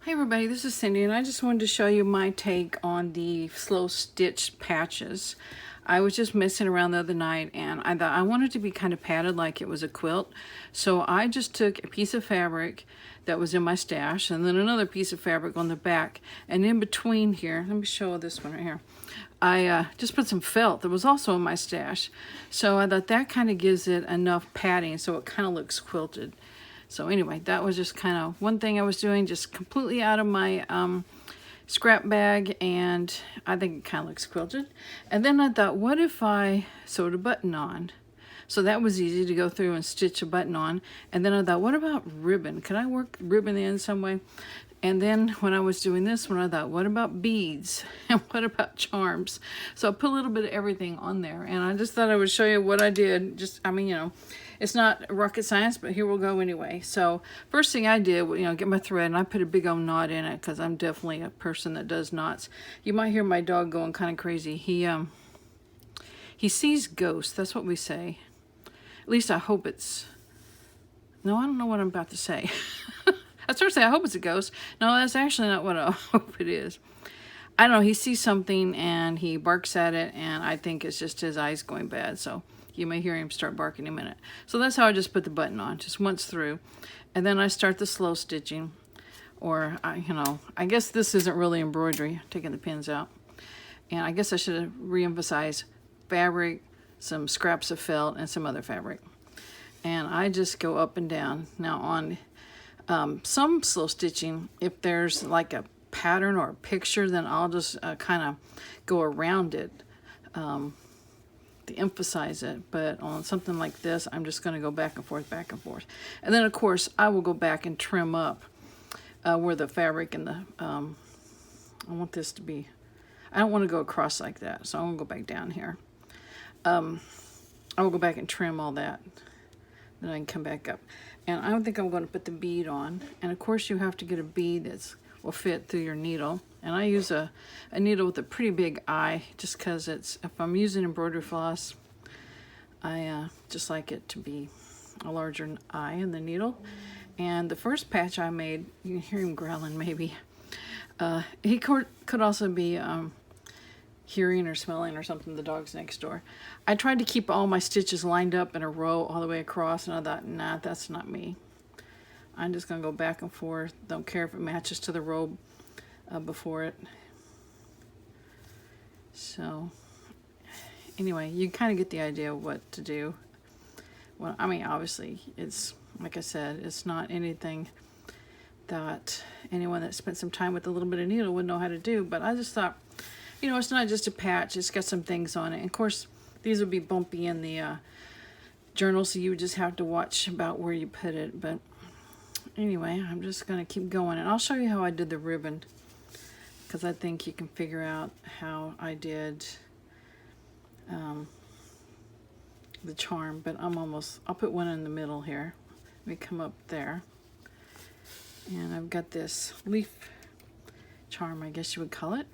Hi everybody, this is Cindy and I just wanted to show you my take on the slow stitch patches. I was just messing around the other night and I thought I wanted to be kind of padded like it was a quilt. So I just took a piece of fabric that was in my stash and then another piece of fabric on the back, and in between here, let me show this one right here. I just put some felt that was also in my stash. So I thought that kind of gives it enough padding so it kind of looks quilted. So anyway, that was just kind of one thing I was doing, just completely out of my scrap bag, and I think it kind of looks quilted. And then I thought, what if I sewed a button on? So that was easy to go through and stitch a button on. And then I thought, what about ribbon? Could I work ribbon in some way? And then when I was doing this one, I thought, what about beads? And what about charms? So I put a little bit of everything on there. And I just thought I would show you what I did. It's not rocket science, but here we'll go anyway. So first thing I did, get my thread, and I put a big old knot in it because I'm definitely a person that does knots. You might hear my dog going kind of crazy. He sees ghosts. That's what we say. At least I hope it's... No, I don't know what I'm about to say. I started to say, I hope it's a ghost. No, that's actually not what I hope it is. I don't know, he sees something and he barks at it, and I think it's just his eyes going bad. So you may hear him start barking in a minute. So that's how I just put the button on, just once through. And then I start the slow stitching. Or, I guess this isn't really embroidery, taking the pins out. And I guess I should have re-emphasized fabric, some scraps of felt, and some other fabric. And I just go up and down. Now on some slow stitching, if there's like a pattern or a picture, then I'll just kind of go around it to emphasize it. But on something like this, I'm just going to go back and forth, back and forth. And then of course I will go back and trim up where the fabric and the I want this to be, I don't want to go across like that, so I'm going to go back down here. I will go back and trim all that, then I can come back up. And I don't think I'm going to put the bead on. And of course you have to get a bead that will fit through your needle. And I use a needle with a pretty big eye, just because if I'm using embroidery floss, I just like it to be a larger eye in the needle. And the first patch I made, you can hear him growling maybe. He could also be hearing or smelling or something, the dog's next door. I tried to keep all my stitches lined up in a row all the way across, and I thought, nah, that's not me. I'm just going to go back and forth. Don't care if it matches to the row before it. So anyway, you kind of get the idea of what to do. Well, I mean, obviously, it's, like I said, it's not anything that anyone that spent some time with a little bit of needle would know how to do, but I just thought, it's not just a patch, it's got some things on it. And of course, these would be bumpy in the journal, so you would just have to watch about where you put it. But anyway, I'm just going to keep going, and I'll show you how I did the ribbon, because I think you can figure out how I did the charm. But I'll put one in the middle here. Let me come up there. And I've got this leaf charm, I guess you would call it.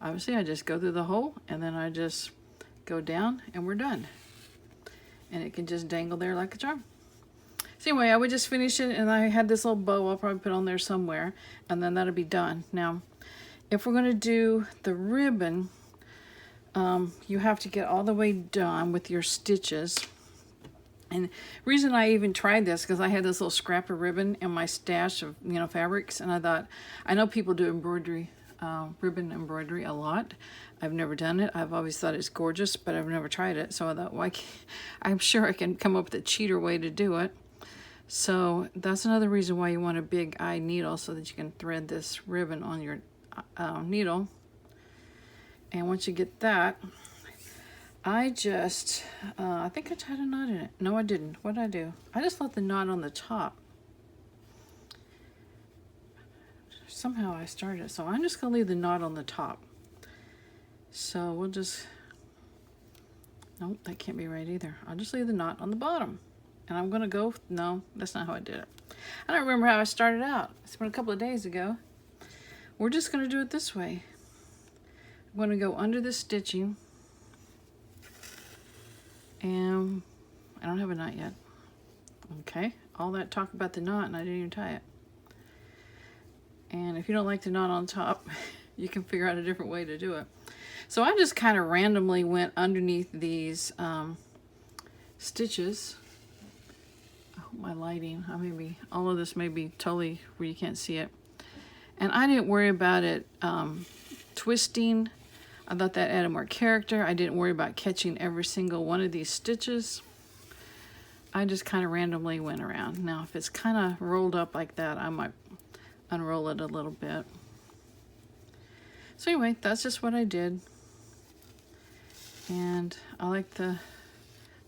Obviously, I just go through the hole, and then I just go down, and we're done. And it can just dangle there like a charm. So anyway, I would just finish it, and I had this little bow I'll probably put on there somewhere, and then that'll be done. Now, if we're going to do the ribbon, you have to get all the way done with your stitches. And the reason I even tried this, because I had this little scrap of ribbon in my stash of fabrics, and I thought, I know people do embroidery, ribbon embroidery a lot. I've never done it. I've always thought it's gorgeous, but I've never tried it. So I thought, I'm sure I can come up with a cheater way to do it. So that's another reason why you want a big eye needle, so that you can thread this ribbon on your needle. And once you get that, I just, I think I tied a knot in it. No, I didn't. What did I do? I just left the knot on the top. Somehow I started it. So I'm just going to leave the knot on the top. So we'll just, nope, that can't be right either. I'll just leave the knot on the bottom. And I'm going to go, no, that's not how I did it. I don't remember how I started out. It's been a couple of days ago. We're just going to do it this way. I'm going to go under the stitching. And I don't have a knot yet. Okay, all that talk about the knot and I didn't even tie it. And if you don't like the knot on top, you can figure out a different way to do it. So I just kind of randomly went underneath these stitches. I hope my lighting, all of this may be totally where you can't see it. And I didn't worry about it twisting. I thought that added more character. I didn't worry about catching every single one of these stitches. I just kind of randomly went around. Now, if it's kind of rolled up like that, I might unroll it a little bit. So anyway, that's just what I did. And I like the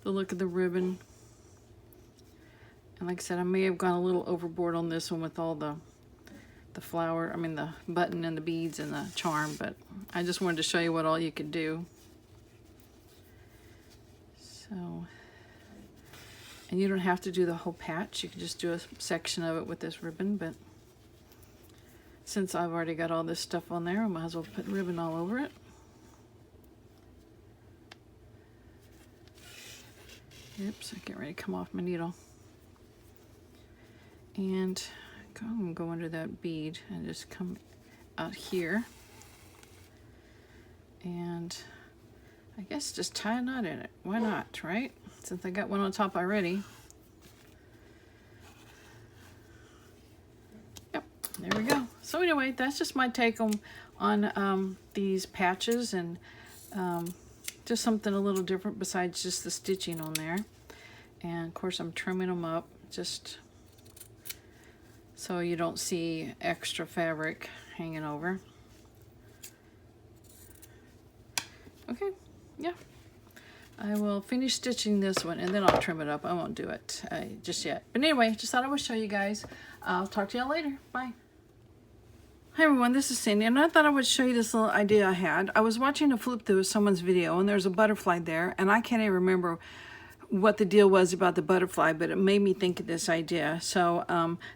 look of the ribbon. And like I said, I may have gone a little overboard on this one with all the flower, the button and the beads and the charm, but I just wanted to show you what all you could do. So, and you don't have to do the whole patch. You can just do a section of it with this ribbon, but since I've already got all this stuff on there, I might as well put ribbon all over it. Oops, I get ready to come off my needle. And I'm going to go under that bead and just come out here. And I guess just tie a knot in it. Why not, right? Since I got one on top already. Yep, there we go. So anyway, that's just my take on these patches, and just something a little different besides just the stitching on there. And of course I'm trimming them up just so you don't see extra fabric hanging over. Okay, yeah. I will finish stitching this one and then I'll trim it up. I won't do it just yet. But anyway, just thought I would show you guys. I'll talk to y'all later. Bye. Hi everyone, this is Cindy, and I thought I would show you this little idea I had. I was watching a flip through of someone's video, and there's a butterfly there, and I can't even remember what the deal was about the butterfly, but it made me think of this idea, so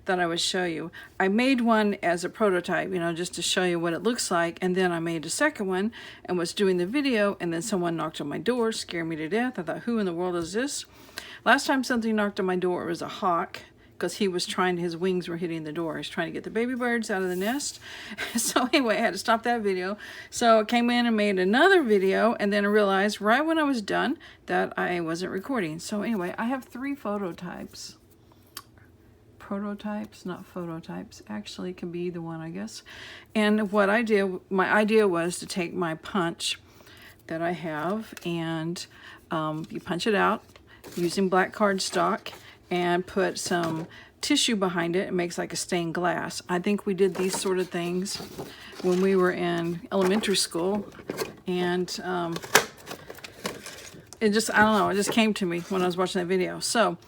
thought I would show you. I made one as a prototype, just to show you what it looks like, and then I made a second one and was doing the video, and then someone knocked on my door, scared me to death. I thought, who in the world is this? Last time something knocked on my door, it was a hawk, because his wings were hitting the door. He's trying to get the baby birds out of the nest. So anyway, I had to stop that video. So I came in and made another video, and then I realized right when I was done that I wasn't recording. So anyway, I have 3 phototypes. Prototypes, not phototypes. Actually, it can be either one, I guess. And what I did, my idea was to take my punch that I have, and you punch it out using black cardstock, and put some tissue behind it. It makes like a stained glass. I think we did these sort of things when we were in elementary school, and it just, I don't know, it just came to me when I was watching that video. So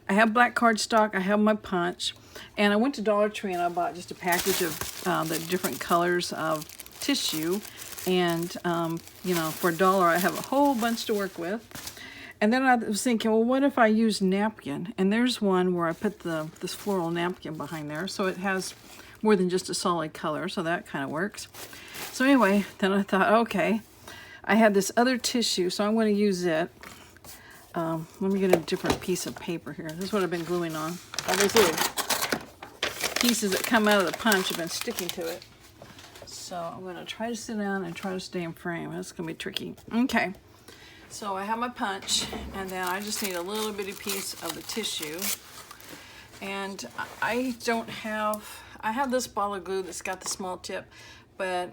I have black cardstock, I have my punch, and I went to Dollar Tree and I bought just a package of the different colors of tissue, and for $1 I have a whole bunch to work with. And then I was thinking, well, what if I use napkin? And there's one where I put this floral napkin behind there, so it has more than just a solid color, so that kind of works. So anyway, then I thought, okay, I had this other tissue, so I'm going to use it. Let me get a different piece of paper here. This is what I've been gluing on. All these little pieces that come out of the punch have been sticking to it. So I'm going to try to sit down and try to stay in frame. That's going to be tricky. Okay. So I have my punch, and then I just need a little bitty piece of the tissue. And I have this ball of glue that's got the small tip, but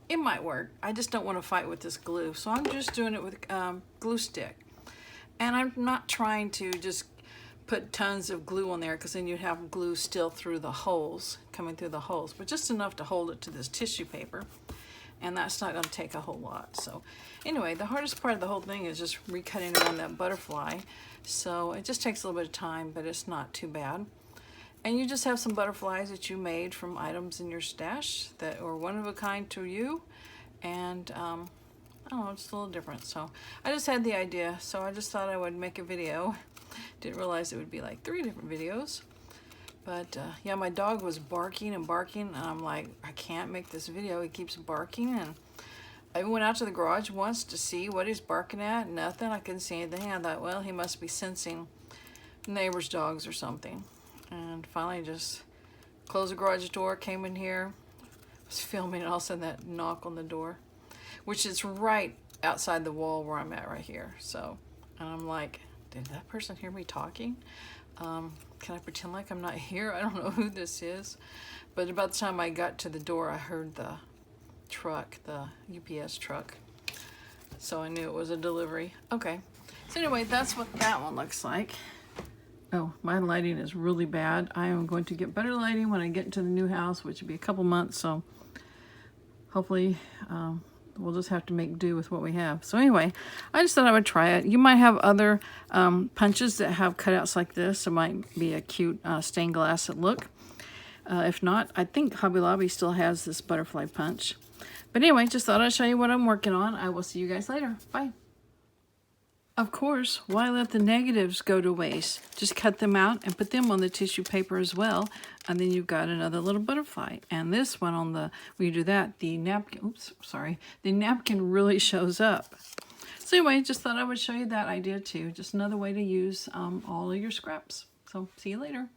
it might work. I just don't want to fight with this glue. So I'm just doing it with glue stick. And I'm not trying to just put tons of glue on there, because then you'd have glue still through the holes, coming through the holes, but just enough to hold it to this tissue paper. And that's not going to take a whole lot. So anyway, the hardest part of the whole thing is just recutting around that butterfly. So it just takes a little bit of time, but it's not too bad. And you just have some butterflies that you made from items in your stash that are one of a kind to you. And I don't know, it's a little different. So I just had the idea, so I just thought I would make a video. Didn't realize it would be like 3 different videos. But yeah, my dog was barking and barking, and I'm like, I can't make this video. He keeps barking, and I went out to the garage once to see what he's barking at. Nothing. I couldn't see anything. I thought, well, he must be sensing neighbors' dogs or something. And finally just Closed the garage door, came in here, was filming, and all of a sudden that knock on the door, which is right outside the wall where I'm at right here. So, and I'm like, did that person hear me talking? Can I pretend like I'm not here? I don't know who this is. But about the time I got to the door, I heard the truck, the UPS truck. So I knew it was a delivery. Okay. So anyway, that's what that one looks like. Oh, my lighting is really bad. I am going to get better lighting when I get into the new house, which will be a couple months. So hopefully we'll just have to make do with what we have. So anyway, I just thought I would try it. You might have other punches that have cutouts like this. It might be a cute stained glass look. If not, I think Hobby Lobby still has this butterfly punch. But anyway, just thought I'd show you what I'm working on. I will see you guys later. Bye. Of course, why let the negatives go to waste? Just cut them out and put them on the tissue paper as well, and then you've got another little butterfly. And this one on the, when you do that, the napkin, the napkin really shows up. So anyway, just thought I would show you that idea too. Just another way to use all of your scraps. So see you later.